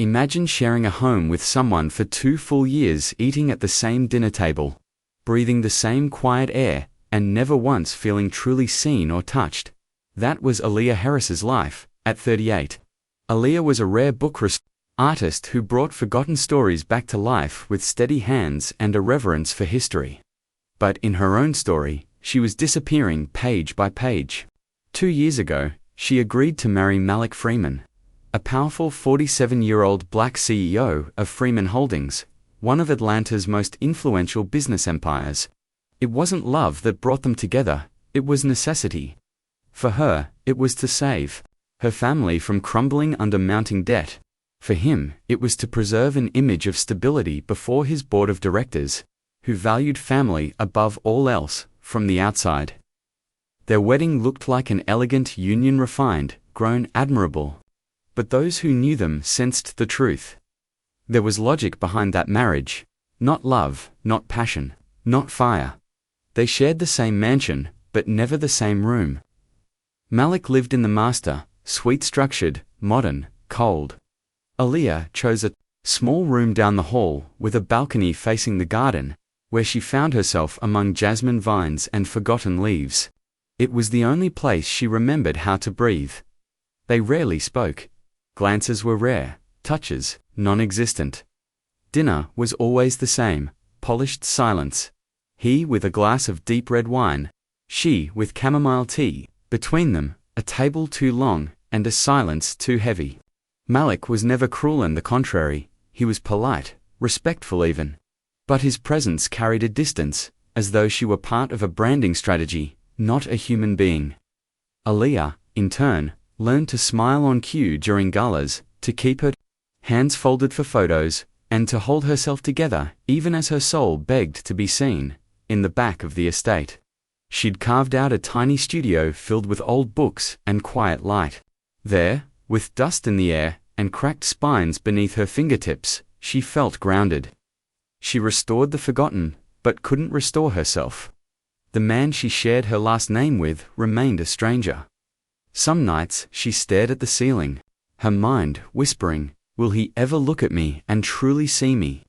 Imagine sharing a home with someone for 2 full years, eating at the same dinner table, breathing the same quiet air, and never once feeling truly seen or touched. That was Aaliyah Harris's life, at 38. Aaliyah was a rare book artist who brought forgotten stories back to life with steady hands and a reverence for history. But in her own story, she was disappearing page by page. 2 years ago, she agreed to marry Malik Freeman, a powerful 47-year-old black CEO of Freeman Holdings, one of Atlanta's most influential business empires. It wasn't love that brought them together, it was necessity. For her, it was to save her family from crumbling under mounting debt. For him, it was to preserve an image of stability before his board of directors, who valued family above all else, from the outside. Their wedding looked like an elegant union, refined, grown, admirable. But those who knew them sensed the truth. There was logic behind that marriage. Not love, not passion, not fire. They shared the same mansion, but never the same room. Malik lived in the master, suite-structured, modern, cold. Aaliyah chose a small room down the hall with a balcony facing the garden, where she found herself among jasmine vines and forgotten leaves. It was the only place she remembered how to breathe. They rarely spoke. Glances were rare, touches non-existent. Dinner was always the same, polished silence. He with a glass of deep red wine, she with chamomile tea, between them, a table too long, and a silence too heavy. Malik was never cruel, on the contrary, he was polite, respectful even. But his presence carried a distance, as though she were part of a branding strategy, not a human being. Aaliyah, in turn, learned to smile on cue during galas, to keep her hands folded for photos, and to hold herself together, even as her soul begged to be seen, in the back of the estate. She'd carved out a tiny studio filled with old books and quiet light. There, with dust in the air and cracked spines beneath her fingertips, she felt grounded. She restored the forgotten, but couldn't restore herself. The man she shared her last name with remained a stranger. Some nights she stared at the ceiling, her mind whispering, "Will he ever look at me and truly see me?"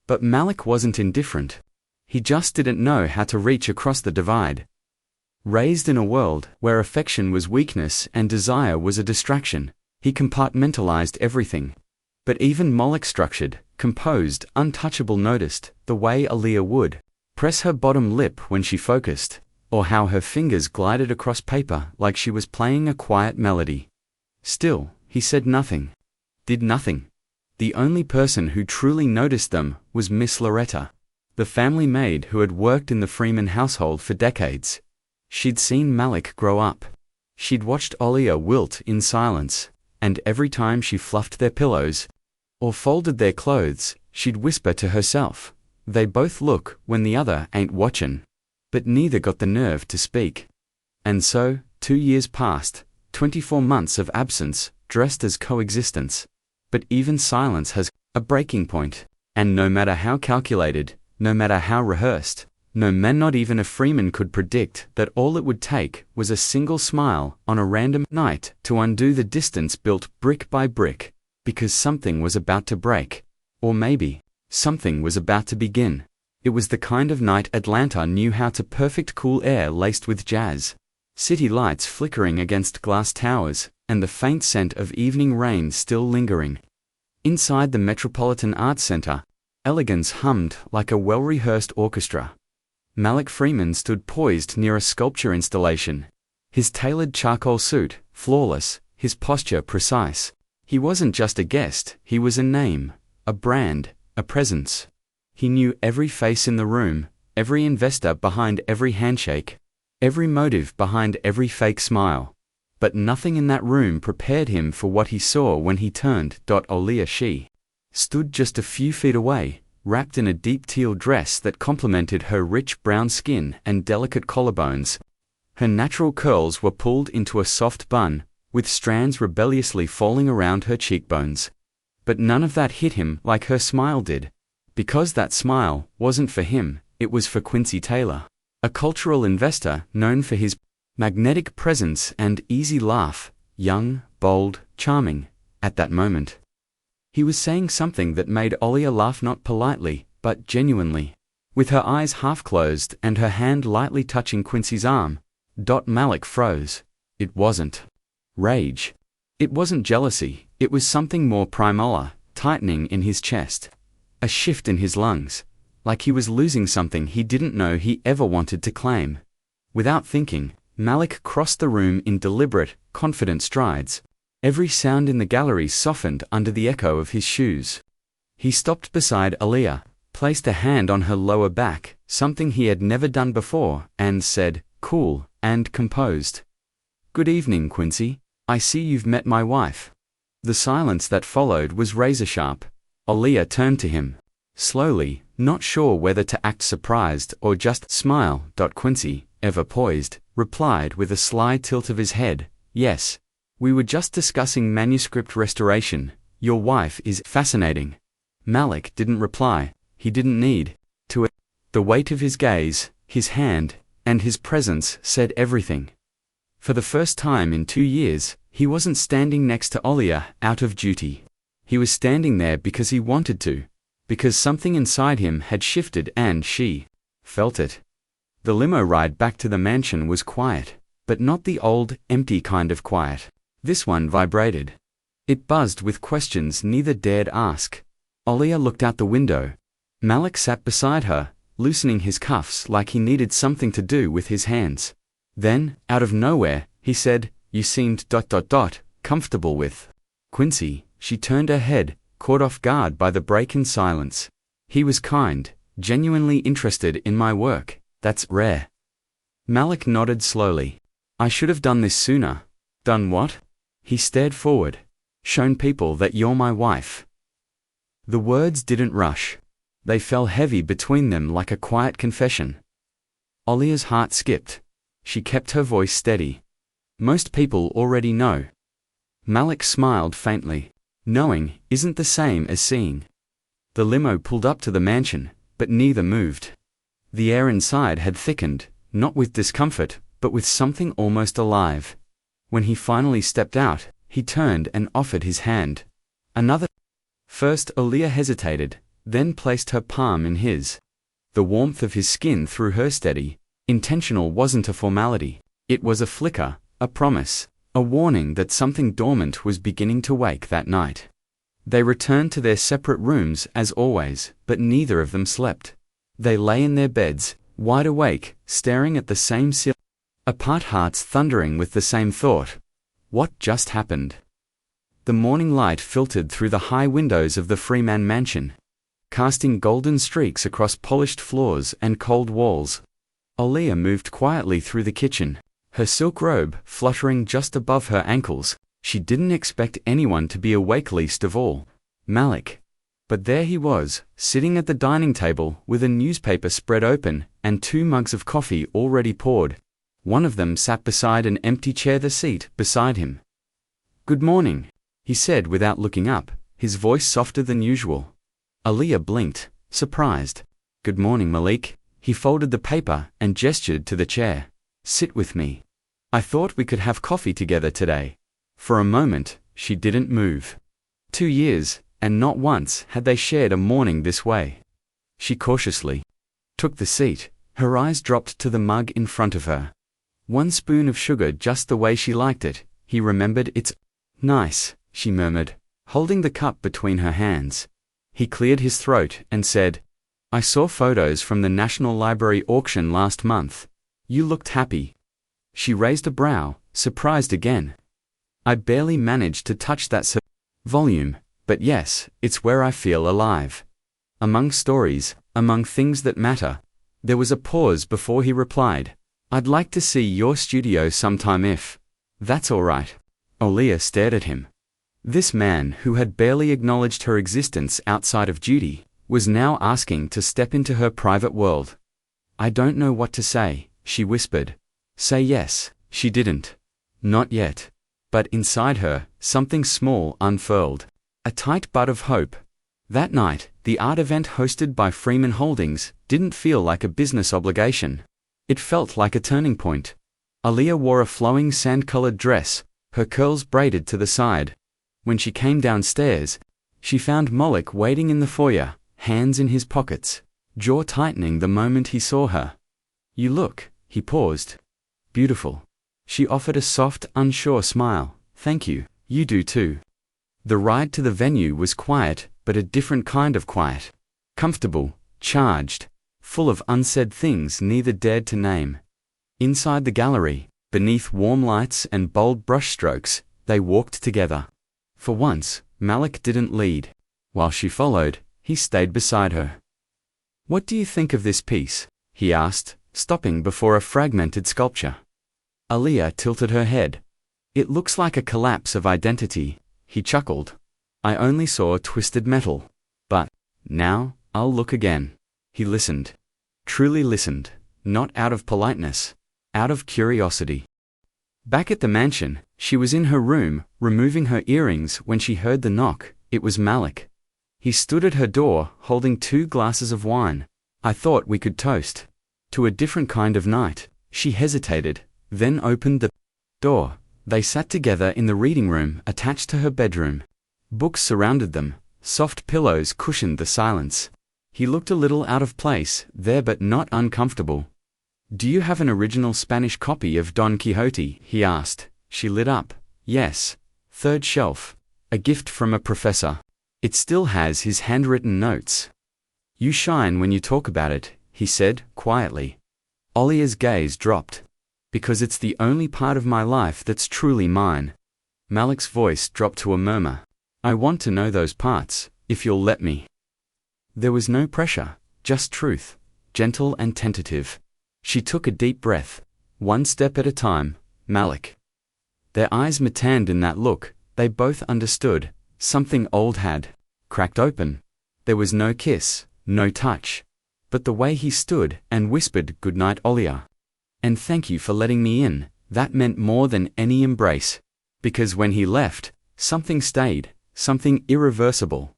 But Malik wasn't indifferent. He just didn't know how to reach across the divide. Raised in a world where affection was weakness and desire was a distraction, he compartmentalized everything. But even Malik, structured, composed, untouchable, noticed the way Aaliyah would press her bottom lip when she focused, or how her fingers glided across paper like she was playing a quiet melody. Still, he said nothing, did nothing. The only person who truly noticed them was Miss Loretta, the family maid who had worked in the Freeman household for decades. She'd seen Malik grow up. She'd watched Aaliyah wilt in silence, and every time she fluffed their pillows or folded their clothes, she'd whisper to herself, "They both look when the other ain't watchin'." But neither got the nerve to speak. And so, 2 years passed, 24 months of absence, dressed as coexistence. But even silence has a breaking point, and no matter how calculated, no matter how rehearsed, not even a Freeman could predict that all it would take was a single smile on a random night to undo the distance built brick by brick, because something was about to break. Or maybe, something was about to begin. It was the kind of night Atlanta knew how to: perfect cool air laced with jazz, city lights flickering against glass towers, and the faint scent of evening rain still lingering. Inside the Metropolitan Arts Center, elegance hummed like a well-rehearsed orchestra. Malik Freeman stood poised near a sculpture installation, his tailored charcoal suit flawless, his posture precise. He wasn't just a guest, he was a name, a brand, a presence. He knew every face in the room, every investor behind every handshake, every motive behind every fake smile. But nothing in that room prepared him for what he saw when he turned. Aaliyah, she stood just a few feet away, wrapped in a deep teal dress that complemented her rich brown skin and delicate collarbones. Her natural curls were pulled into a soft bun, with strands rebelliously falling around her cheekbones. But none of that hit him like her smile did. Because that smile wasn't for him, it was for Quincy Taylor, a cultural investor known for his magnetic presence and easy laugh, young, bold, charming, at that moment. He was saying something that made Olia laugh, not politely, but genuinely. With her eyes half closed and her hand lightly touching Quincy's arm, Malik froze. It wasn't rage. It wasn't jealousy. It was something more primal, a tightening in his chest, a shift in his lungs, like he was losing something he didn't know he ever wanted to claim. Without thinking, Malik crossed the room in deliberate, confident strides. Every sound in the gallery softened under the echo of his shoes. He stopped beside Aaliyah, placed a hand on her lower back, something he had never done before, and said, cool and composed, "Good evening, Quincy. I see you've met my wife." The silence that followed was razor-sharp. Aaliyah turned to him. Slowly, not sure whether to act surprised or just smile. Quincy, ever poised, replied with a sly tilt of his head, "Yes. We were just discussing manuscript restoration. Your wife is fascinating." Malik didn't reply. He didn't need to. The weight of his gaze, his hand, and his presence said everything. For the first time in 2 years, he wasn't standing next to Olia out of duty. He was standing there because he wanted to, because something inside him had shifted and she felt it. The limo ride back to the mansion was quiet, but not the old, empty kind of quiet. This one vibrated. It buzzed with questions neither dared ask. Olia looked out the window. Malik sat beside her, loosening his cuffs like he needed something to do with his hands. Then, out of nowhere, he said, "You seemed ... comfortable with Quincy." She turned her head, caught off guard by the break in silence. "He was kind, genuinely interested in my work. That's rare." Malik nodded slowly. "I should have done this sooner." "Done what?" He stared forward. "Shown people that you're my wife." The words didn't rush. They fell heavy between them like a quiet confession. Olia's heart skipped. She kept her voice steady. "Most people already know." Malik smiled faintly. "Knowing isn't the same as seeing." The limo pulled up to the mansion, but neither moved. The air inside had thickened, not with discomfort, but with something almost alive. When he finally stepped out, he turned and offered his hand. Another. First, Aaliyah hesitated, then placed her palm in his. The warmth of his skin through her steady, intentional wasn't a formality. It was a flicker, a promise, a warning that something dormant was beginning to wake that night. They returned to their separate rooms as always, but neither of them slept. They lay in their beds, wide awake, staring at the same ceiling, apart, hearts thundering with the same thought. What just happened? The morning light filtered through the high windows of the Freeman mansion, casting golden streaks across polished floors and cold walls. Aaliyah moved quietly through the kitchen, her silk robe fluttering just above her ankles. She didn't expect anyone to be awake, least of all Malik. But there he was, sitting at the dining table with a newspaper spread open and 2 mugs of coffee already poured. One of them sat beside an empty chair, the seat beside him. "Good morning," he said without looking up, his voice softer than usual. Aaliyah blinked, surprised. "Good morning, Malik." He folded the paper and gestured to the chair. "Sit with me. I thought we could have coffee together today." For a moment, she didn't move. 2 years, and not once had they shared a morning this way. She cautiously took the seat. Her eyes dropped to the mug in front of her. 1 spoon of sugar, just the way she liked it. He remembered. "It's nice," she murmured, holding the cup between her hands. He cleared his throat and said, "I saw photos from the National Library auction last month. You looked happy." She raised a brow, surprised again. "I barely managed to touch that volume, but yes, it's where I feel alive. Among stories, among things that matter." There was a pause before he replied, "I'd like to see your studio sometime if that's all right." Aaliyah stared at him. This man, who had barely acknowledged her existence outside of duty, was now asking to step into her private world. "I don't know what to say," she whispered. Say yes, she didn't. Not yet. But inside her, something small unfurled. A tight bud of hope. That night, the art event hosted by Freeman Holdings didn't feel like a business obligation. It felt like a turning point. Aaliyah wore a flowing sand-colored dress, her curls braided to the side. When she came downstairs, She found Malik waiting in the foyer, hands in his pockets, jaw tightening the moment he saw her. "You look," he paused. "Beautiful." She offered a soft, unsure smile. "Thank you, you do too." The ride to the venue was quiet, but a different kind of quiet. Comfortable, charged, full of unsaid things neither dared to name. Inside the gallery, beneath warm lights and bold brushstrokes, they walked together. For once, Malik didn't lead. While she followed, he stayed beside her. "What do you think of this piece?" he asked, stopping before a fragmented sculpture. Aaliyah tilted her head. "It looks like a collapse of identity," he chuckled. "I only saw twisted metal. But, now, I'll look again." He listened. Truly listened, not out of politeness, out of curiosity. Back at the mansion, she was in her room, removing her earrings when she heard the knock. It was Malik. He stood at her door, holding 2 glasses of wine. "I thought we could toast to a different kind of night." She hesitated, then opened the door. They sat together in the reading room attached to her bedroom. Books surrounded them, soft pillows cushioned the silence. He looked a little out of place there but not uncomfortable. "Do you have an original Spanish copy of Don Quixote?" he asked. She lit up. "Yes. 3rd shelf. A gift from a professor. It still has his handwritten notes." "You shine when you talk about it," he said, quietly. Olia's gaze dropped. "Because it's the only part of my life that's truly mine." Malik's voice dropped to a murmur. "I want to know those parts, if you'll let me." There was no pressure, just truth, gentle and tentative. She took a deep breath. "One step at a time, Malik." Their eyes met in that look. They both understood. Something old had cracked open. There was no kiss, no touch. But the way he stood and whispered, "Goodnight, Olia. And thank you for letting me in," that meant more than any embrace. Because when he left, something stayed, something irreversible.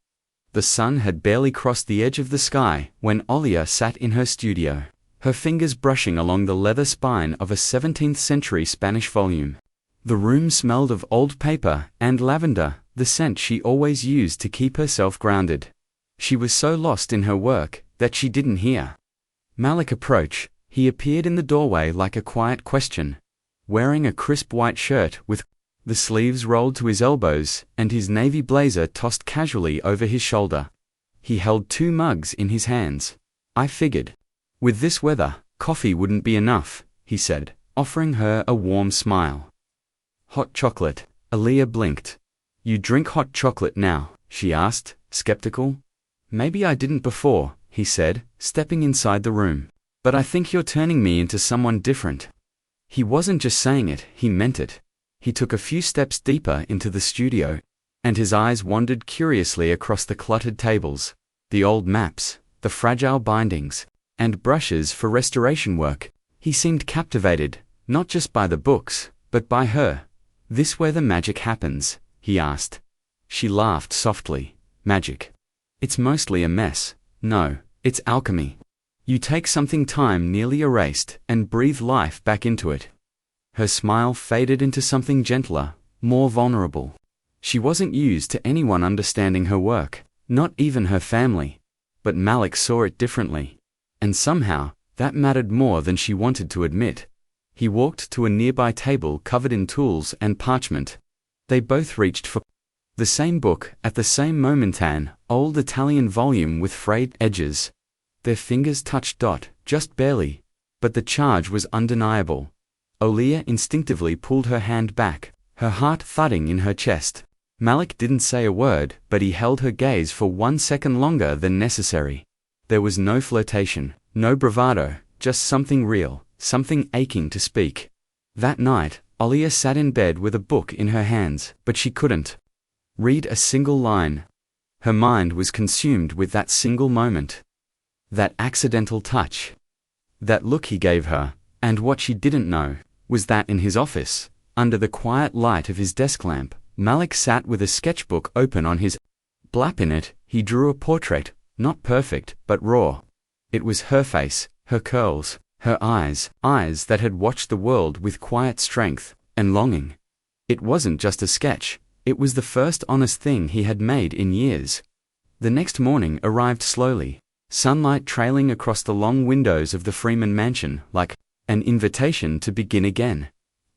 The sun had barely crossed the edge of the sky when Olia sat in her studio, her fingers brushing along the leather spine of a 17th-century Spanish volume. The room smelled of old paper and lavender, the scent she always used to keep herself grounded. She was so lost in her work that she didn't hear Malik approach. He appeared in the doorway like a quiet question, wearing a crisp white shirt with the sleeves rolled to his elbows and his navy blazer tossed casually over his shoulder. He held 2 mugs in his hands. "I figured, with this weather, coffee wouldn't be enough," he said, offering her a warm smile. "Hot chocolate." Aaliyah blinked. "You drink hot chocolate now?" she asked, skeptical. "Maybe I didn't before," he said, stepping inside the room. "But I think you're turning me into someone different." He wasn't just saying it, he meant it. He took a few steps deeper into the studio, and his eyes wandered curiously across the cluttered tables, the old maps, the fragile bindings, and brushes for restoration work. He seemed captivated, not just by the books, but by her. "This where the magic happens?" he asked. She laughed softly. "Magic? It's mostly a mess. No, it's alchemy. You take something time nearly erased and breathe life back into it." Her smile faded into something gentler, more vulnerable. She wasn't used to anyone understanding her work, not even her family. But Malik saw it differently. And somehow, that mattered more than she wanted to admit. He walked to a nearby table covered in tools and parchment. They both reached for the same book at the same moment, an old Italian volume with frayed edges. Their fingers touched just barely, but the charge was undeniable. Olia instinctively pulled her hand back, her heart thudding in her chest. Malik didn't say a word, but he held her gaze for 1 second longer than necessary. There was no flirtation, no bravado, just something real, something aching to speak. That night, Olia sat in bed with a book in her hands, but she couldn't read a single line. Her mind was consumed with that single moment. That accidental touch. That look he gave her, and what she didn't know was that in his office, under the quiet light of his desk lamp, Malik sat with a sketchbook open on his lap. In it, he drew a portrait, not perfect, but raw. It was her face, her curls, her eyes that had watched the world with quiet strength and longing. It wasn't just a sketch, It was the first honest thing he had made in years. The next morning arrived slowly, sunlight trailing across the long windows of the Freeman mansion like an invitation to begin again.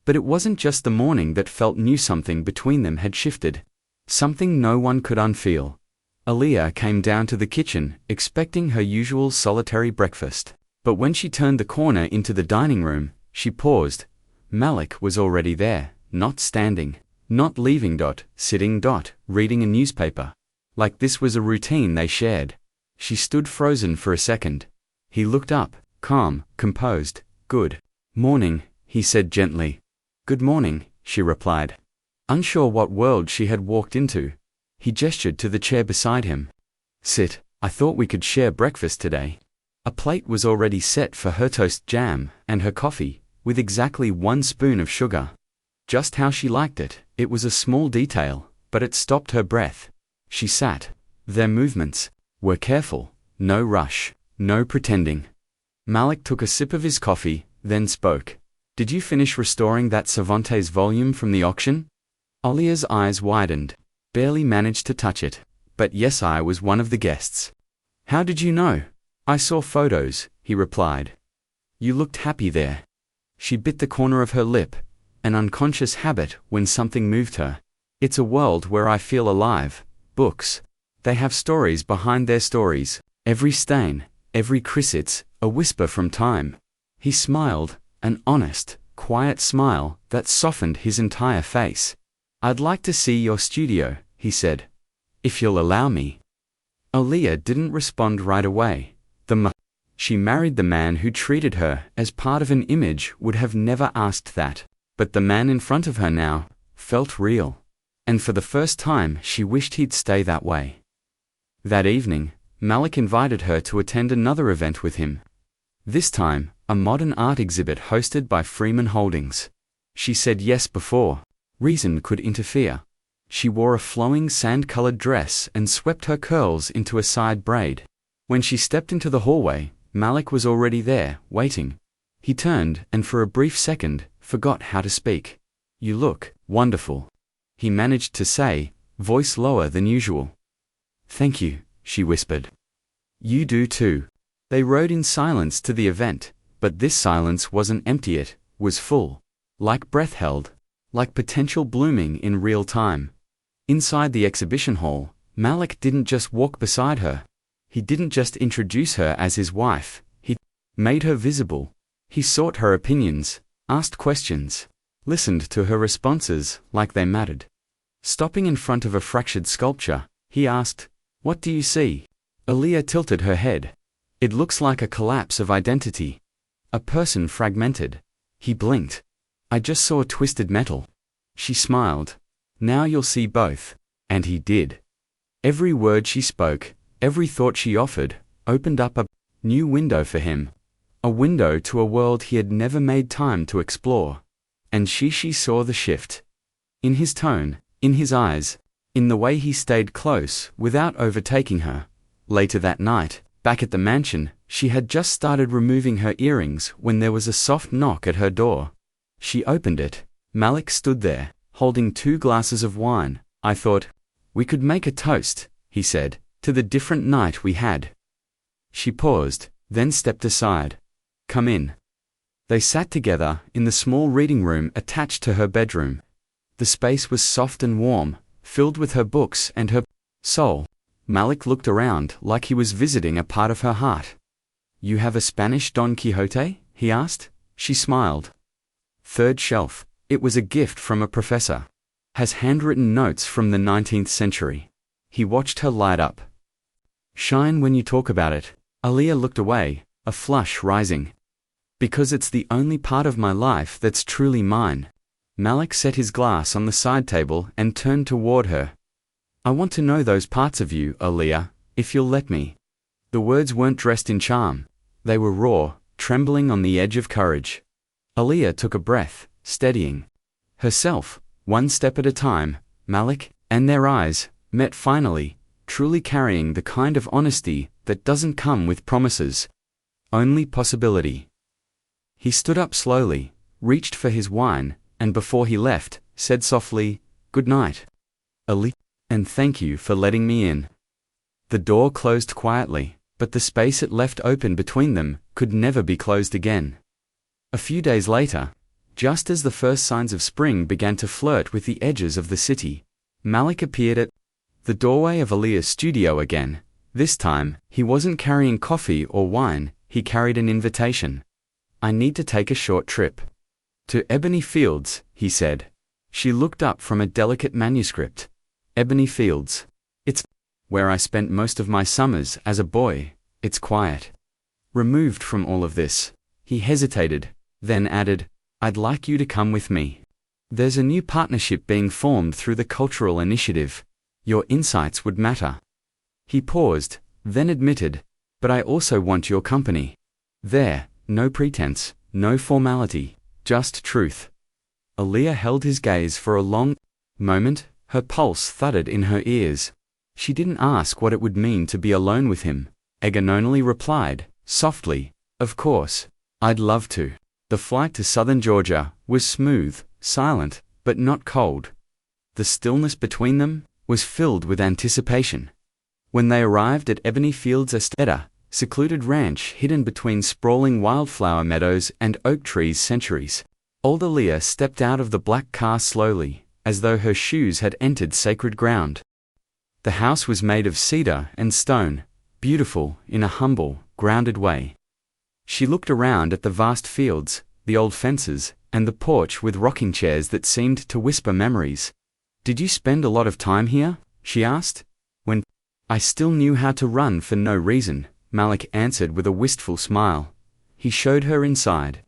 But it wasn't just the morning that felt new. Something between them had shifted. Something no one could unfeel. Aaliyah came down to the kitchen, expecting her usual solitary breakfast. But when she turned the corner into the dining room, she paused. Malik was already there, not standing, not leaving. Sitting. Reading a newspaper. Like this was a routine they shared. She stood frozen for a second. He looked up, calm, composed. Good morning, he said gently. Good morning, she replied. Unsure what world she had walked into, he gestured to the chair beside him. Sit, I thought we could share breakfast today. A plate was already set for her toast jam and her coffee, with exactly 1 spoon of sugar. Just how she liked it. It was a small detail, but it stopped her breath. She sat. Their movements were careful, no rush, no pretending. Malik took a sip of his coffee, then spoke. Did you finish restoring that Cervantes volume from the auction? Aaliyah's eyes widened. Barely managed to touch it. But yes, I was one of the guests. How did you know? I saw photos, he replied. You looked happy there. She bit the corner of her lip, an unconscious habit when something moved her. It's a world where I feel alive. Books. They have stories behind their stories. Every stain, every crease, a whisper from time. He smiled, an honest, quiet smile that softened his entire face. I'd like to see your studio, he said. If you'll allow me. Aaliyah didn't respond right away. She married the man who treated her as part of an image, would have never asked that. But the man in front of her now felt real. And for the first time she wished he'd stay that way. That evening, Malik invited her to attend another event with him. This time, a modern art exhibit hosted by Freeman Holdings. She said yes before reason could interfere. She wore a flowing sand-colored dress and swept her curls into a side braid. When she stepped into the hallway, Malik was already there, waiting. He turned and for a brief second, forgot how to speak. You look wonderful, he managed to say, voice lower than usual. Thank you, she whispered. You do too. They rode in silence to the event, but this silence wasn't empty, it was full. Like breath held, like potential blooming in real time. Inside the exhibition hall, Malik didn't just walk beside her. He didn't just introduce her as his wife, he made her visible. He sought her opinions, asked questions, listened to her responses like they mattered. Stopping in front of a fractured sculpture, he asked, What do you see? Aaliyah tilted her head. It looks like a collapse of identity. A person fragmented. He blinked. I just saw twisted metal. She smiled. Now you'll see both. And he did. Every word she spoke, every thought she offered, opened up a new window for him. A window to a world he had never made time to explore. And she saw the shift. In his tone, in his eyes, in the way he stayed close without overtaking her. Later that night, back at the mansion, she had just started removing her earrings when there was a soft knock at her door. She opened it. Malik stood there, holding 2 glasses of wine. I thought, we could make a toast, he said, to the different night we had. She paused, then stepped aside. Come in. They sat together in the small reading room attached to her bedroom. The space was soft and warm, filled with her books and her soul. Malik looked around like he was visiting a part of her heart. You have a Spanish Don Quixote? He asked. She smiled. 3rd shelf. It was a gift from a professor. Has handwritten notes from the 19th century. He watched her light up. Shine when you talk about it. Aaliyah looked away, a flush rising. Because it's the only part of my life that's truly mine. Malik set his glass on the side table and turned toward her. I want to know those parts of you, Aaliyah, if you'll let me. The words weren't dressed in charm. They were raw, trembling on the edge of courage. Aaliyah took a breath, steadying herself, one step at a time. Malik, and their eyes, met finally, truly carrying the kind of honesty that doesn't come with promises. Only possibility. He stood up slowly, reached for his wine, and before he left, said softly, Good night. Ali, and thank you for letting me in. The door closed quietly, but the space it left open between them could never be closed again. A few days later, just as the first signs of spring began to flirt with the edges of the city, Malik appeared at the doorway of Aaliyah's studio again. This time, he wasn't carrying coffee or wine, he carried an invitation. I need to take a short trip. To Ebony Fields, he said. She looked up from a delicate manuscript. Ebony Fields. It's where I spent most of my summers as a boy. It's quiet. Removed from all of this, he hesitated, then added, I'd like you to come with me. There's a new partnership being formed through the cultural initiative. Your insights would matter. He paused, then admitted, but I also want your company. There, no pretense, no formality, just truth. Aaliyah held his gaze for a long moment, her pulse thudded in her ears. She didn't ask what it would mean to be alone with him. Egan only replied, softly, of course, I'd love to. The flight to southern Georgia was smooth, silent, but not cold. The stillness between them was filled with anticipation. When they arrived at Ebony Fields' estate, secluded ranch hidden between sprawling wildflower meadows and oak trees centuries, old Aaliyah stepped out of the black car slowly, as though her shoes had entered sacred ground. The house was made of cedar and stone, beautiful in a humble, grounded way. She looked around at the vast fields, the old fences, and the porch with rocking chairs that seemed to whisper memories. Did you spend a lot of time here? She asked. When I still knew how to run for no reason, Malik answered with a wistful smile. He showed her inside.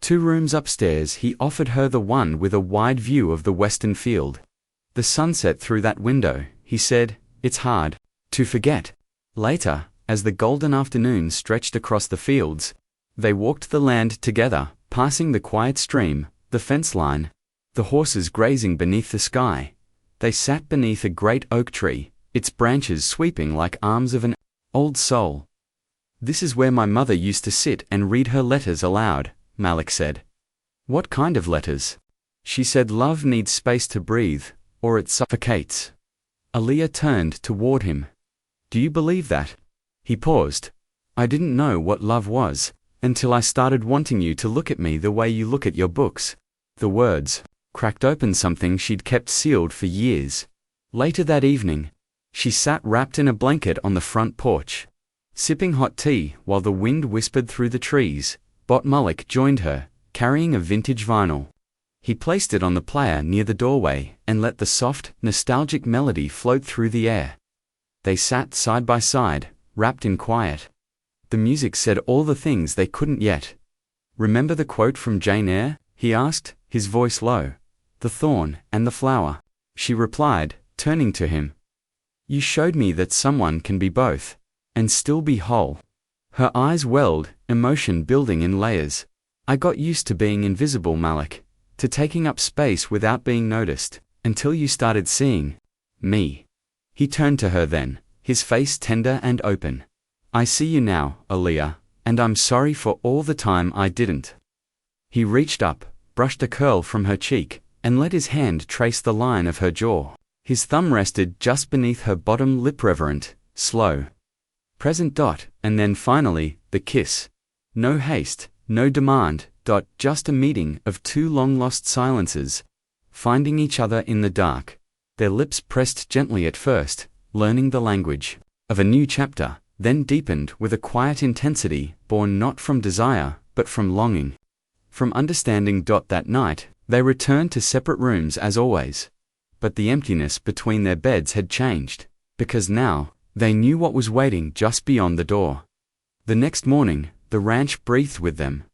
2 rooms upstairs, he offered her the one with a wide view of the western field. The sunset through that window, he said, it's hard to forget. Later, as the golden afternoon stretched across the fields, they walked the land together, passing the quiet stream, the fence line, the horses grazing beneath the sky. They sat beneath a great oak tree, its branches sweeping like arms of an old soul. This is where my mother used to sit and read her letters aloud, Malik said. What kind of letters? She said love needs space to breathe, or it suffocates. Aaliyah turned toward him. Do you believe that? He paused. I didn't know what love was, until I started wanting you to look at me the way you look at your books. The words cracked open something she'd kept sealed for years. Later that evening, she sat wrapped in a blanket on the front porch, sipping hot tea while the wind whispered through the trees. Malik joined her, carrying a vintage vinyl. He placed it on the player near the doorway and let the soft, nostalgic melody float through the air. They sat side by side, wrapped in quiet. The music said all the things they couldn't yet. Remember the quote from Jane Eyre? He asked, his voice low. The thorn and the flower. She replied, turning to him. You showed me that someone can be both, and still be whole. Her eyes welled, emotion building in layers. I got used to being invisible, Malik, to taking up space without being noticed, until you started seeing me. He turned to her then, his face tender and open. I see you now, Aaliyah, and I'm sorry for all the time I didn't. He reached up, brushed a curl from her cheek, and let his hand trace the line of her jaw. His thumb rested just beneath her bottom lip, reverent, slow. Present. And then finally, the kiss. No haste, no demand. Just a meeting of 2 long-lost silences, finding each other in the dark. Their lips pressed gently at first, learning the language of a new chapter, then deepened with a quiet intensity born not from desire, but from longing. From understanding. That night, they returned to separate rooms as always. But the emptiness between their beds had changed, because now, they knew what was waiting just beyond the door. The next morning, the ranch breathed with them.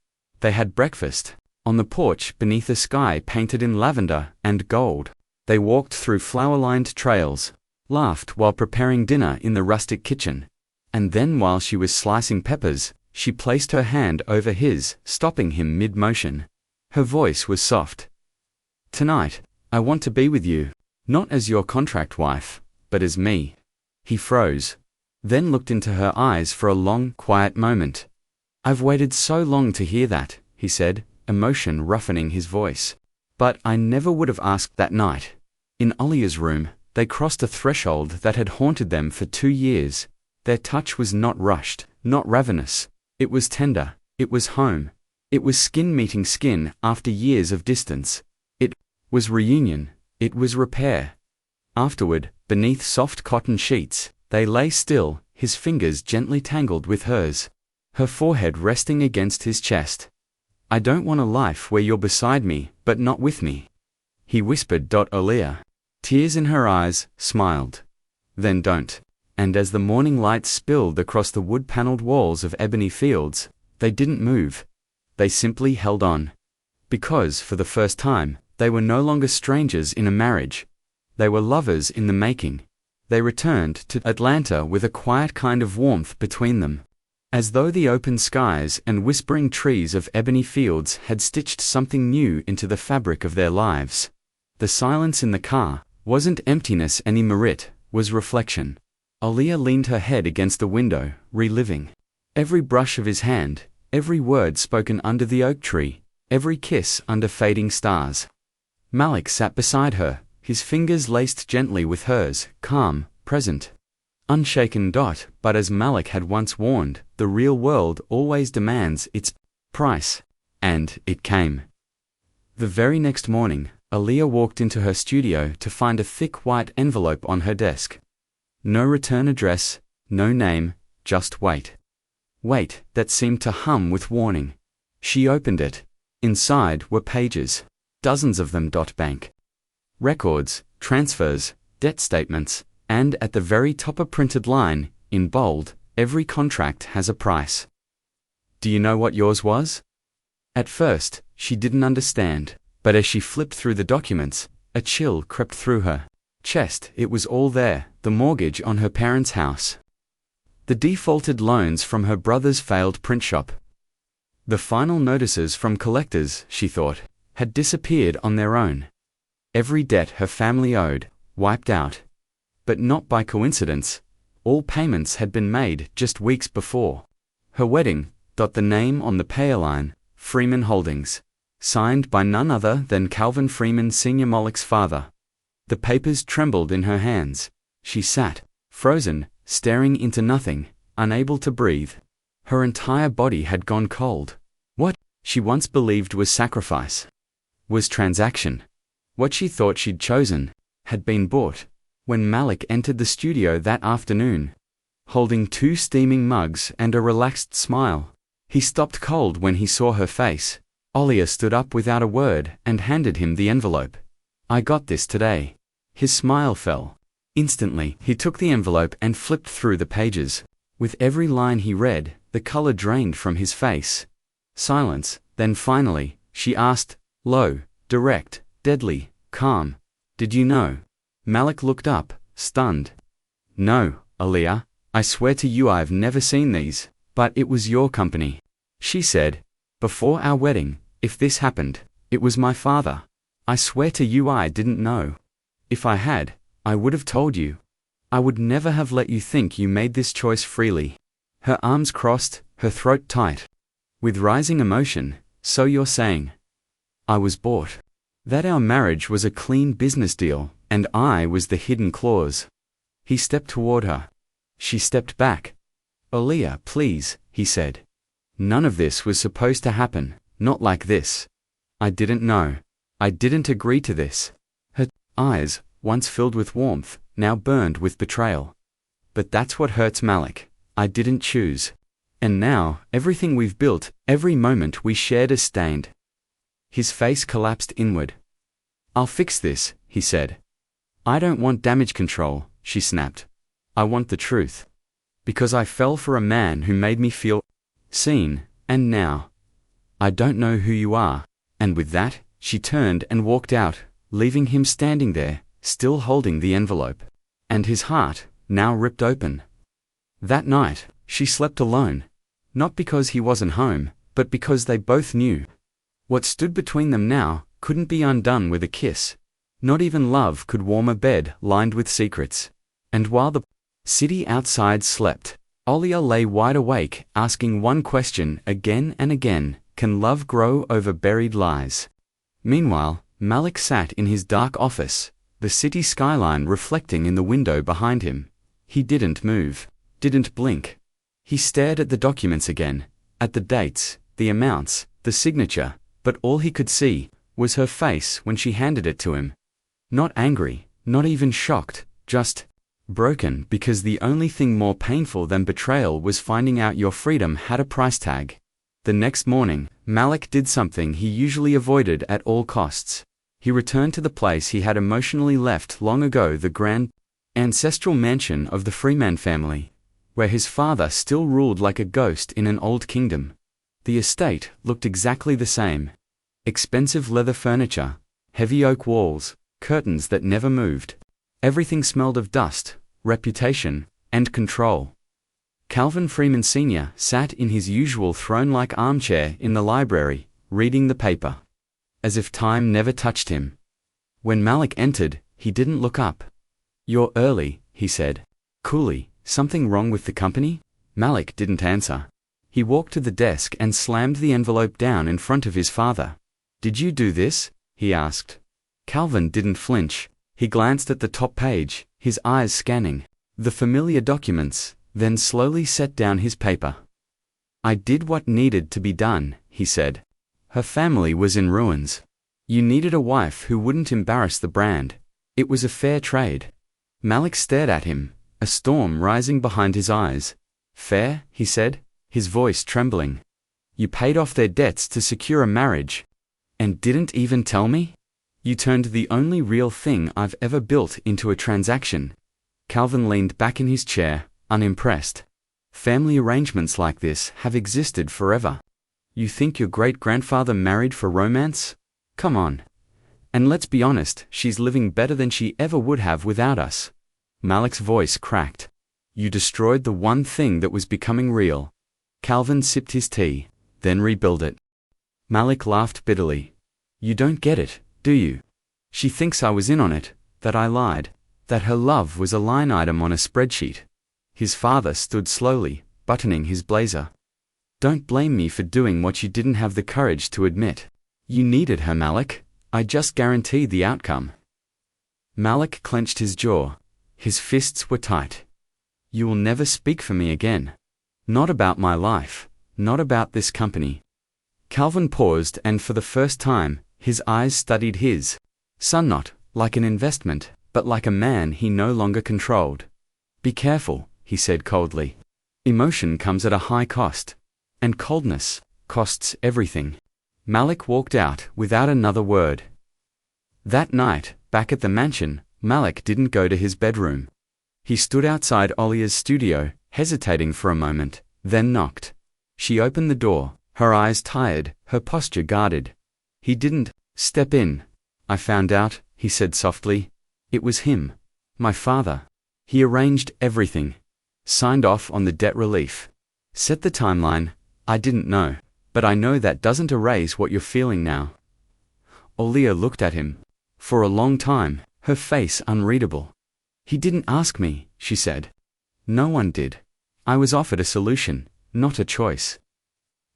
They had breakfast on the porch beneath a sky painted in lavender and gold. They walked through flower-lined trails, laughed while preparing dinner in the rustic kitchen. And then while she was slicing peppers, she placed her hand over his, stopping him mid-motion. Her voice was soft. Tonight, I want to be with you, not as your contract wife, but as me. He froze, then looked into her eyes for a long, quiet moment. I've waited so long to hear that, he said, emotion roughening his voice. But I never would have asked that night. In Aaliyah's room, They crossed a threshold that had haunted them for 2 years. Their touch was not rushed, not ravenous. It was tender. It was home. It was skin meeting skin after years of distance. It was reunion. It was repair. Afterward, beneath soft cotton sheets, they lay still, his fingers gently tangled with hers, her forehead resting against his chest. "I don't want a life where you're beside me, but not with me," he whispered. Aaliyah, tears in her eyes, smiled. "Then don't." And as the morning light spilled across the wood-paneled walls of Ebony Fields, they didn't move. They simply held on. Because, for the first time, they were no longer strangers in a marriage. They were lovers in the making. They returned to Atlanta with a quiet kind of warmth between them, as though the open skies and whispering trees of Ebony Fields had stitched something new into the fabric of their lives. The silence in the car wasn't emptiness anymore, it was reflection. Aaliyah leaned her head against the window, reliving every brush of his hand, every word spoken under the oak tree, every kiss under fading stars. Malik sat beside her, his fingers laced gently with hers, calm, present, unshaken. But as Malik had once warned, the real world always demands its price. And it came. The very next morning, Aaliyah walked into her studio to find a thick white envelope on her desk. No return address, no name, just wait. Wait that seemed to hum with warning. She opened it. Inside were pages, dozens of them. Bank records, transfers, debt statements, and at the very top a printed line, in bold, "Every contract has a price." "Do you know what yours was?" At first, she didn't understand, but as she flipped through the documents, a chill crept through her chest. It was all there: the mortgage on her parents' house, the defaulted loans from her brother's failed print shop, the final notices from collectors, she thought, had disappeared on their own. Every debt her family owed, wiped out. But not by coincidence. All payments had been made just weeks before her wedding. The name on the payer line, Freeman Holdings, signed by none other than Calvin Freeman Sr., Malik's father. The papers trembled in her hands. She sat, frozen, staring into nothing, unable to breathe. Her entire body had gone cold. What she once believed was sacrifice was transaction. What she thought she'd chosen had been bought. When Malik entered the studio that afternoon, holding 2 steaming mugs and a relaxed smile, he stopped cold when he saw her face. Aaliyah stood up without a word and handed him the envelope. "I got this today." His smile fell. Instantly, he took the envelope and flipped through the pages. With every line he read, the color drained from his face. Silence. Then finally, she asked, low, direct, deadly, calm, "Did you know?" Malik looked up, stunned. "No, Aaliyah, I swear to you I've never seen these, but it was your company," she said. "Before our wedding, if this happened, it was my father. I swear to you I didn't know. If I had, I would have told you. I would never have let you think you made this choice freely." Her arms crossed, her throat tight. With rising emotion, "So you're saying I was bought? That our marriage was a clean business deal, and I was the hidden clause?" He stepped toward her. She stepped back. "Aaliyah, please," he said. "None of this was supposed to happen, not like this. I didn't know. I didn't agree to this." Her eyes, once filled with warmth, now burned with betrayal. "But that's what hurts, Malik. I didn't choose. And now, everything we've built, every moment we shared is stained." His face collapsed inward. "I'll fix this," he said. "I don't want damage control," she snapped. "I want the truth. Because I fell for a man who made me feel seen, and now I don't know who you are." And with that, she turned and walked out, leaving him standing there, still holding the envelope. And his heart, now ripped open. That night, she slept alone. Not because he wasn't home, but because they both knew. What stood between them now couldn't be undone with a kiss. Not even love could warm a bed lined with secrets. And while the city outside slept, Aaliyah lay wide awake, asking one question again and again: can love grow over buried lies? Meanwhile, Malik sat in his dark office, the city skyline reflecting in the window behind him. He didn't move, didn't blink. He stared at the documents again, at the dates, the amounts, the signature, but all he could see was her face when she handed it to him. Not angry, not even shocked, just broken, because the only thing more painful than betrayal was finding out your freedom had a price tag. The next morning, Malik did something he usually avoided at all costs. He returned to the place he had emotionally left long ago, the grand ancestral mansion of the Freeman family, where his father still ruled like a ghost in an old kingdom. The estate looked exactly the same. Expensive leather furniture, heavy oak walls, curtains that never moved. Everything smelled of dust, reputation, and control. Calvin Freeman Sr. sat in his usual throne-like armchair in the library, reading the paper, as if time never touched him. When Malik entered, he didn't look up. "You're early," he said. Coolly. "Something wrong with the company?" Malik didn't answer. He walked to the desk and slammed the envelope down in front of his father. "Did you do this?" he asked. Calvin didn't flinch. He glanced at the top page, his eyes scanning the familiar documents, then slowly set down his paper. "I did what needed to be done," he said. "Her family was in ruins. You needed a wife who wouldn't embarrass the brand. It was a fair trade." Malik stared at him, a storm rising behind his eyes. "Fair?" he said, his voice trembling. "You paid off their debts to secure a marriage. And didn't even tell me? You turned the only real thing I've ever built into a transaction." Calvin leaned back in his chair, unimpressed. "Family arrangements like this have existed forever. You think your great-grandfather married for romance? Come on. And let's be honest, she's living better than she ever would have without us." Malik's voice cracked. "You destroyed the one thing that was becoming real." Calvin sipped his tea, then rebuilt it. Malik laughed bitterly. "You don't get it, do you? She thinks I was in on it, that I lied, that her love was a line item on a spreadsheet." His father stood slowly, buttoning his blazer. "Don't blame me for doing what you didn't have the courage to admit. You needed her, Malik. I just guaranteed the outcome." Malik clenched his jaw. His fists were tight. "You will never speak for me again. Not about my life, not about this company." Calvin paused, and for the first time, his eyes studied his son, not like an investment, but like a man he no longer controlled. "Be careful," he said coldly. "Emotion comes at a high cost. And coldness costs everything." Malik walked out without another word. That night, back at the mansion, Malik didn't go to his bedroom. He stood outside Olia's studio, hesitating for a moment, then knocked. She opened the door, her eyes tired, her posture guarded. He didn't step in. "I found out," he said softly. "It was him. My father. He arranged everything. Signed off on the debt relief. Set the timeline. I didn't know. But I know that doesn't erase what you're feeling now." Olia looked at him. For a long time, her face unreadable. "He didn't ask me," she said. "No one did. I was offered a solution, not a choice."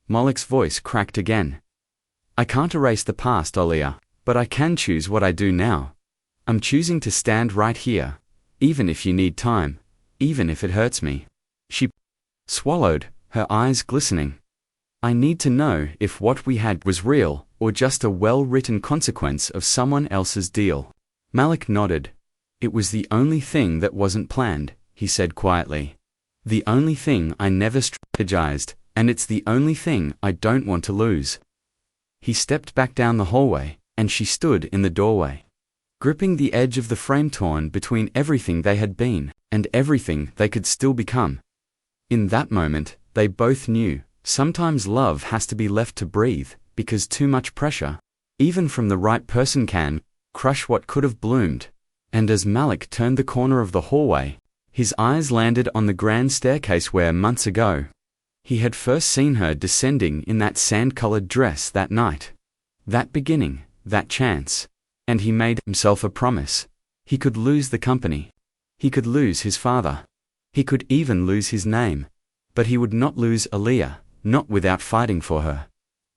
Malik's voice cracked again. "I can't erase the past, Olia, but I can choose what I do now. I'm choosing to stand right here, even if you need time, even if it hurts me." She swallowed, her eyes glistening. "I need to know if what we had was real, or just a well-written consequence of someone else's deal." Malik nodded. "It was the only thing that wasn't planned," he said quietly. "The only thing I never strategized, and it's the only thing I don't want to lose." He stepped back down the hallway, and she stood in the doorway, gripping the edge of the frame, torn between everything they had been, and everything they could still become. In that moment, they both knew, sometimes love has to be left to breathe, because too much pressure, even from the right person, can crush what could have bloomed. And as Malik turned the corner of the hallway, his eyes landed on the grand staircase where, months ago, he had first seen her descending in that sand-colored dress that night. That beginning, that chance. And he made himself a promise. He could lose the company. He could lose his father. He could even lose his name. But he would not lose Aaliyah, not without fighting for her.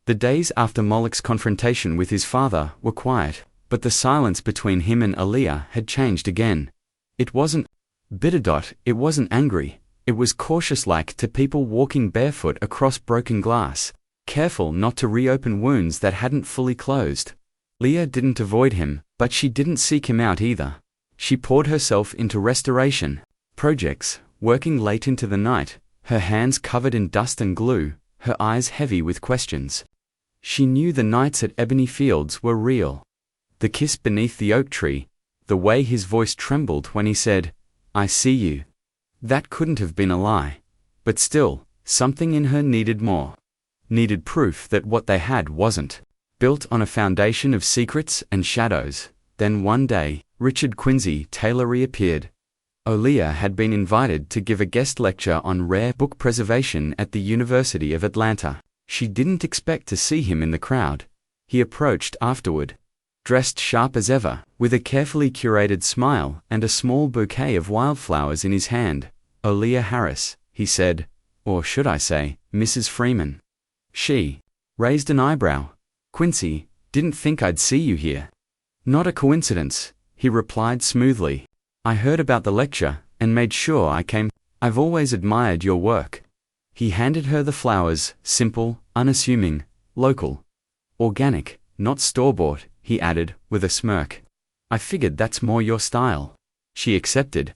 The days after Malik's confrontation with his father were quiet, But the silence between him and Aaliyah had changed again. It wasn't bitter. It wasn't angry. It was cautious, like to people walking barefoot across broken glass, careful not to reopen wounds that hadn't fully closed. Leah didn't avoid him, but she didn't seek him out either. She poured herself into restoration projects, working late into the night, her hands covered in dust and glue, her eyes heavy with questions. She knew the nights at Ebony Fields were real. The kiss beneath the oak tree, the way his voice trembled when he said, "I see you." That couldn't have been a lie. But still, something in her needed more. Needed proof that what they had wasn't built on a foundation of secrets and shadows. Then one day, Richard Quincy Taylor reappeared. Aaliyah had been invited to give a guest lecture on rare book preservation at the University of Atlanta. She didn't expect to see him in the crowd. He approached afterward, dressed sharp as ever, with a carefully curated smile and a small bouquet of wildflowers in his hand. "Aaliyah Harris," he said, "or should I say, Mrs. Freeman." She raised an eyebrow. "Quincy, didn't think I'd see you here." "Not a coincidence," he replied smoothly. "I heard about the lecture and made sure I came. I've always admired your work." He handed her the flowers, simple, unassuming, local. "Organic, not store-bought," he added, with a smirk. "I figured that's more your style." She accepted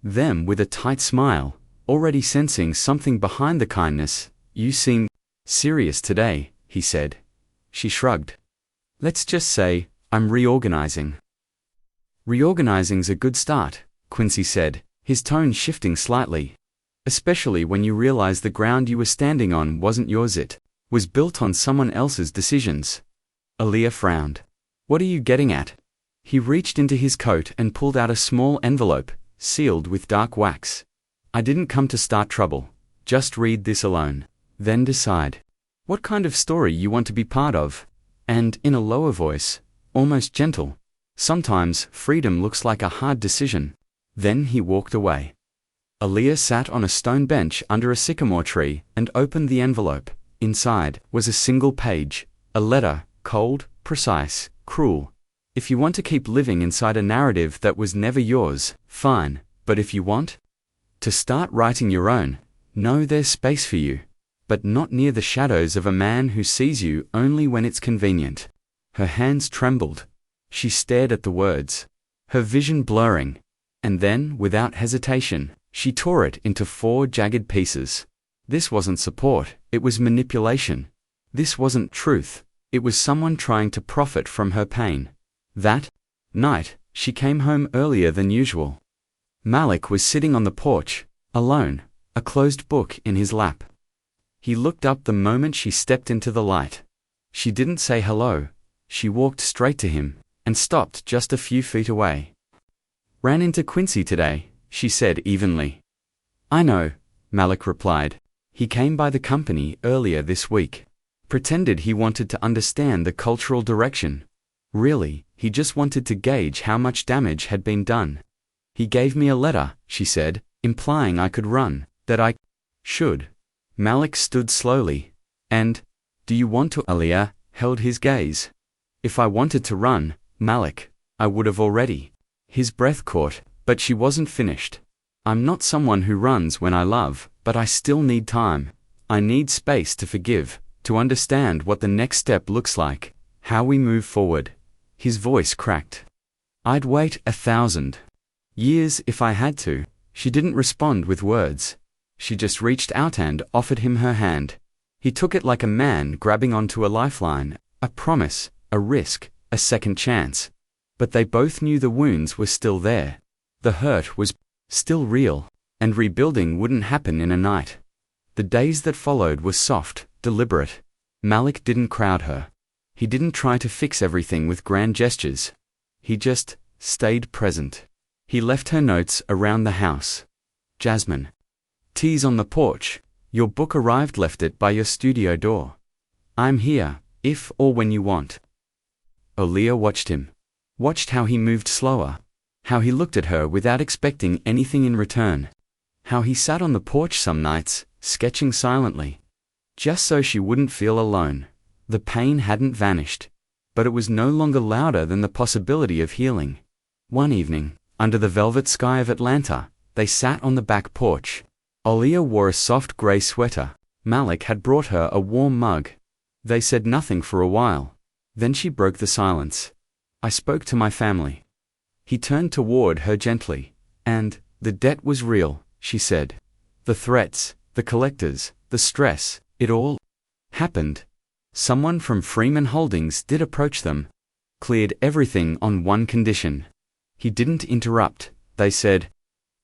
them with a tight smile, already sensing something behind the kindness. "You seem serious today," he said. She shrugged. "Let's just say, I'm reorganizing." "Reorganizing's a good start," Quincy said, his tone shifting slightly. "Especially when you realize the ground you were standing on wasn't yours, it was built on someone else's decisions." Aaliyah frowned. "What are you getting at?" He reached into his coat and pulled out a small envelope, sealed with dark wax. "I didn't come to start trouble. Just read this alone. Then decide what kind of story you want to be part of." And, in a lower voice, almost gentle, "Sometimes freedom looks like a hard decision." Then he walked away. Aaliyah sat on a stone bench under a sycamore tree and opened the envelope. Inside was a single page, a letter, cold, precise, cruel. "If you want to keep living inside a narrative that was never yours, fine, but if you want to start writing your own, know there's space for you. But not near the shadows of a man who sees you only when it's convenient." Her hands trembled. She stared at the words, her vision blurring. And then, without hesitation, she tore it into 4 jagged pieces. This wasn't support, it was manipulation. This wasn't truth, it was someone trying to profit from her pain. That night, she came home earlier than usual. Malik was sitting on the porch, alone, a closed book in his lap. He looked up the moment she stepped into the light. She didn't say hello. She walked straight to him, and stopped just a few feet away. "Ran into Quincy today," she said evenly. "I know," Malik replied. "He came by the company earlier this week. Pretended he wanted to understand the cultural direction. Really, he just wanted to gauge how much damage had been done. He gave me a letter," she said, "implying I could run, that I should." Malik stood slowly. "And, do you want to?" Aaliyah held his gaze. "If I wanted to run, Malik, I would have already." His breath caught, but she wasn't finished. "I'm not someone who runs when I love, but I still need time. I need space to forgive, to understand what the next step looks like, how we move forward." His voice cracked. "I'd wait 1,000 years if I had to." She didn't respond with words. She just reached out and offered him her hand. He took it like a man grabbing onto a lifeline, a promise, a risk, a second chance. But they both knew the wounds were still there. The hurt was still real, and rebuilding wouldn't happen in a night. The days that followed were soft, deliberate. Malik didn't crowd her. He didn't try to fix everything with grand gestures. He just stayed present. He left her notes around the house. "Jasmine. Tea's on the porch. Your book arrived, left it by your studio door. I'm here, if or when you want." Aaliyah watched him. Watched how he moved slower. How he looked at her without expecting anything in return. How he sat on the porch some nights, sketching silently. Just so she wouldn't feel alone. The pain hadn't vanished. but it was no longer louder than the possibility of healing. One evening, under the velvet sky of Atlanta, they sat on the back porch. Aaliyah wore a soft gray sweater. Malik had brought her a warm mug. They said nothing for a while. Then she broke the silence. "I spoke to my family." He turned toward her gently. "And the debt was real," she said. "The threats, the collectors, the stress, it all happened. Someone from Freeman Holdings did approach them. Cleared everything on one condition." He didn't interrupt. "They said,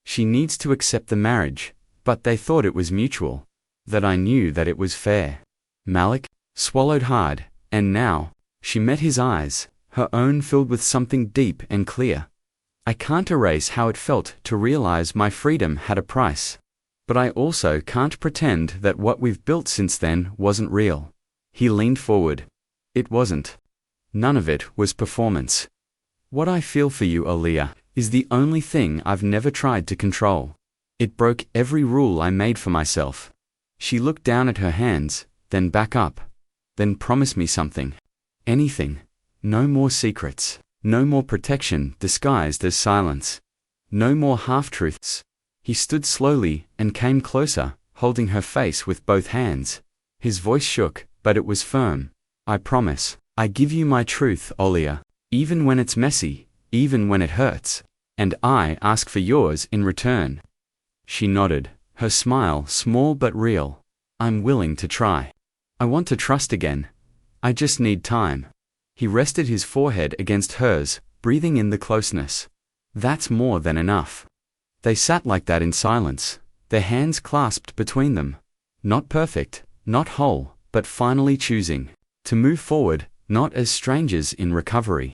she needs to accept the marriage, but they thought it was mutual. That I knew that it was fair." Malik swallowed hard, and now, she met his eyes, her own filled with something deep and clear. "I can't erase how it felt to realize my freedom had a price. But I also can't pretend that what we've built since then wasn't real." He leaned forward. "It wasn't. None of it was performance. What I feel for you, Aaliyah, is the only thing I've never tried to control. It broke every rule I made for myself." She looked down at her hands, then back up. "Then promise me something. Anything. No more secrets. No more protection disguised as silence. No more half-truths." He stood slowly and came closer, holding her face with both hands. His voice shook, but it was firm. "I promise. I give you my truth, Aaliyah, even when it's messy, even when it hurts. And I ask for yours in return." She nodded, her smile small but real. "I'm willing to try. I want to trust again. I just need time." He rested his forehead against hers, breathing in the closeness. "That's more than enough." They sat like that in silence, their hands clasped between them. Not perfect, not whole, but finally choosing to move forward, not as strangers in recovery,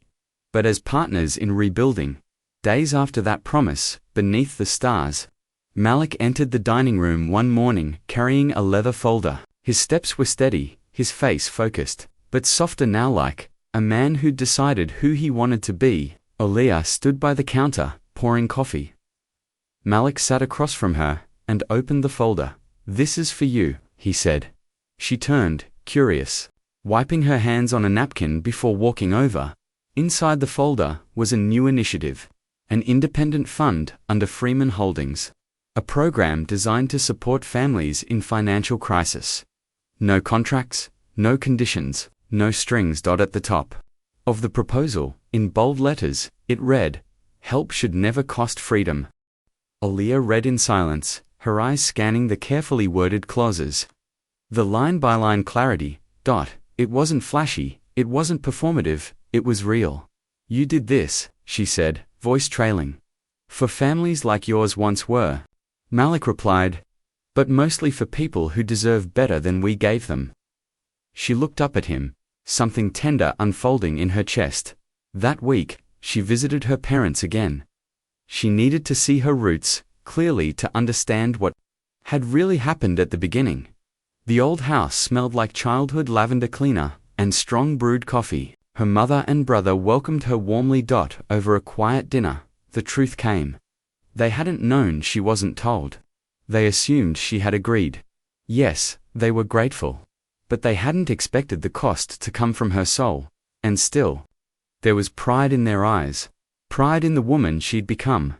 but as partners in rebuilding. Days after that promise, beneath the stars, Malik entered the dining room one morning carrying a leather folder. His steps were steady, his face focused, but softer now, like a man who'd decided who he wanted to be. Aaliyah stood by the counter, pouring coffee. Malik sat across from her and opened the folder. "This is for you," he said. She turned, curious, wiping her hands on a napkin before walking over. Inside the folder was a new initiative, an independent fund under Freeman Holdings, a program designed to support families in financial crisis. No contracts, no conditions, no strings. At the top of the proposal, in bold letters, it read, "Help should never cost freedom." Aaliyah read in silence, her eyes scanning the carefully worded clauses. The line-by-line clarity. It wasn't flashy, it wasn't performative, it was real. "You did this," she said, voice trailing, "for families like yours once were." Malik replied, "But mostly for people who deserve better than we gave them." She looked up at him, something tender unfolding in her chest. That week, she visited her parents again. She needed to see her roots clearly to understand what had really happened at the beginning. The old house smelled like childhood lavender cleaner and strong brewed coffee. Her mother and brother welcomed her warmly. Over a quiet dinner, the truth came. They hadn't known she wasn't told. They assumed she had agreed. Yes, they were grateful. But they hadn't expected the cost to come from her soul. And still, there was pride in their eyes. Pride in the woman she'd become.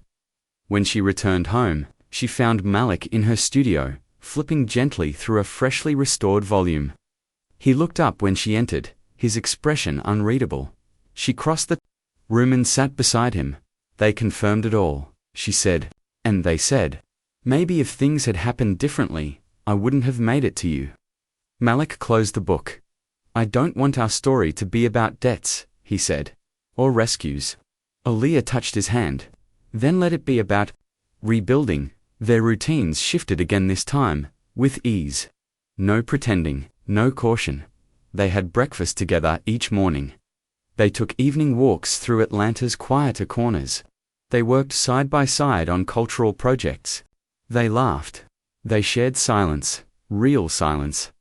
When she returned home, she found Malik in her studio, flipping gently through a freshly restored volume. He looked up when she entered, his expression unreadable. She crossed the room and sat beside him. "They confirmed it all," she said. "And they said, maybe if things had happened differently, I wouldn't have made it to you." Malik closed the book. "I don't want our story to be about debts," he said, "or rescues." Aaliyah touched his hand. "Then let it be about rebuilding." Their routines shifted again, this time, with ease. No pretending, no caution. They had breakfast together each morning. They took evening walks through Atlanta's quieter corners. They worked side by side on cultural projects. They laughed. They shared silence, real silence.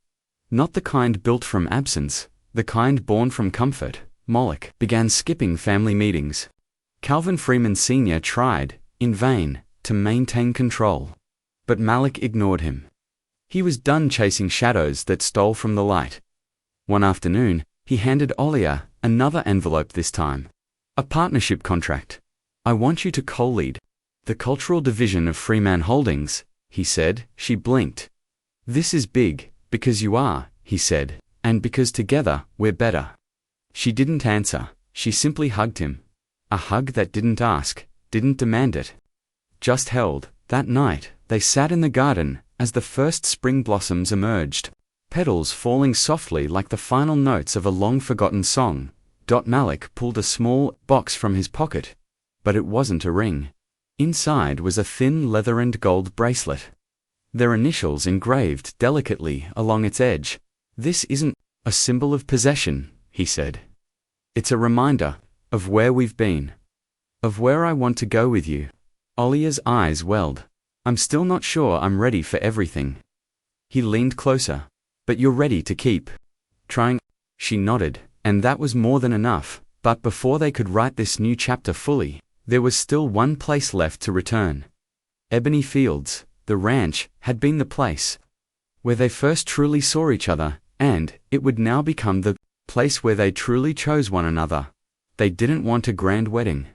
Not the kind built from absence, the kind born from comfort. Malik began skipping family meetings. Calvin Freeman Sr. tried, in vain, to maintain control. But Malik ignored him. He was done chasing shadows that stole from the light. One afternoon, He handed Olia another envelope this time. A partnership contract. I want you to co-lead the cultural division of Freeman Holdings, he said. She blinked. This is big, because you are, he said, and because together, we're better. She didn't answer, she simply hugged him. A hug that didn't ask, didn't demand it. Just held. That night, they sat in the garden, as the first spring blossoms emerged. Petals falling softly like the final notes of a long-forgotten song. Malik pulled a small box from his pocket. But it wasn't a ring. Inside was a thin leather and gold bracelet. Their initials engraved delicately along its edge. This isn't a symbol of possession, he said. It's a reminder of where we've been. Of where I want to go with you. Olia's eyes welled. I'm still not sure I'm ready for everything. He leaned closer. But you're ready to keep trying. She nodded, and that was more than enough. But before they could write this new chapter fully, there was still one place left to return. Ebony Fields, the ranch, had been the place where they first truly saw each other, and it would now become the place where they truly chose one another. They didn't want a grand wedding.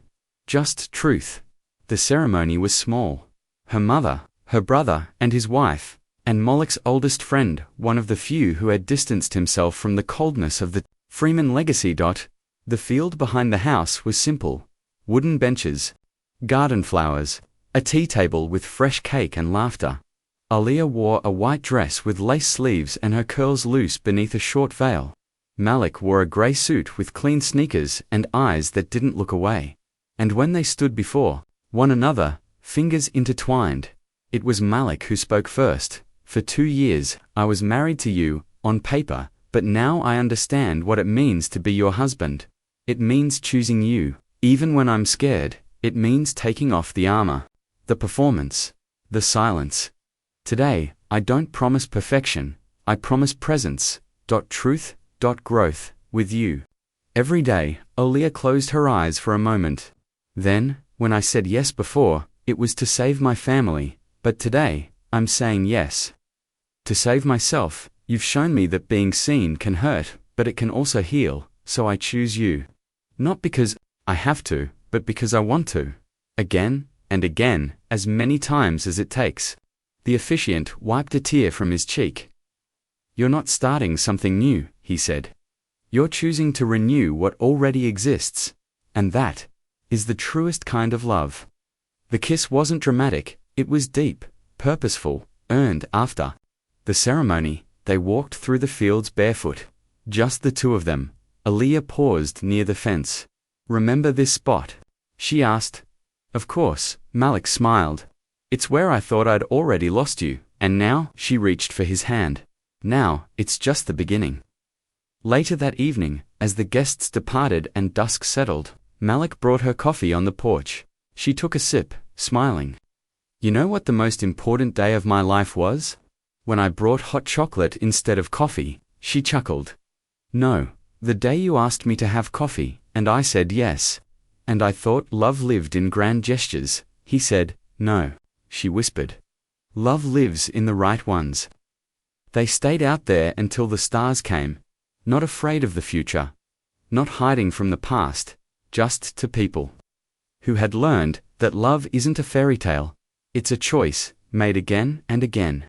Just truth. The ceremony was small. Her mother, her brother, and his wife, and Malik's oldest friend, one of the few who had distanced himself from the coldness of the Freeman legacy. The field behind the house was simple. Wooden benches, garden flowers, a tea table with fresh cake and laughter. Alia wore a white dress with lace sleeves and her curls loose beneath a short veil. Malik wore a grey suit with clean sneakers and eyes that didn't look away. And when they stood before one another, fingers intertwined, it was Malik who spoke first. For 2 years, I was married to you, on paper, but now I understand what it means to be your husband. It means choosing you, even when I'm scared. It means taking off the armor, the performance, the silence. Today, I don't promise perfection, I promise presence, truth, growth, with you. Every day, Olia closed her eyes for a moment. Then, when I said yes before, it was to save my family, but today, I'm saying yes. To save myself. You've shown me that being seen can hurt, but it can also heal, so I choose you. Not because I have to, but because I want to. Again, and again, as many times as it takes. The officiant wiped a tear from his cheek. You're not starting something new, he said. You're choosing to renew what already exists. And that is the truest kind of love. The kiss wasn't dramatic, it was deep, purposeful, earned after the ceremony. They walked through the fields barefoot. Just the two of them. Alia paused near the fence. Remember this spot? She asked. Of course, Malik smiled. It's where I thought I'd already lost you, and now, she reached for his hand. Now, it's just the beginning. Later that evening, as the guests departed and dusk settled, Malik brought her coffee on the porch. She took a sip, smiling. You know what the most important day of my life was? When I brought hot chocolate instead of coffee, she chuckled. No, the day you asked me to have coffee, and I said yes. And I thought love lived in grand gestures, he said. No, she whispered. Love lives in the right ones. They stayed out there until the stars came. Not afraid of the future. Not hiding from the past. Just to people who had learned that love isn't a fairy tale. It's a choice, made again and again.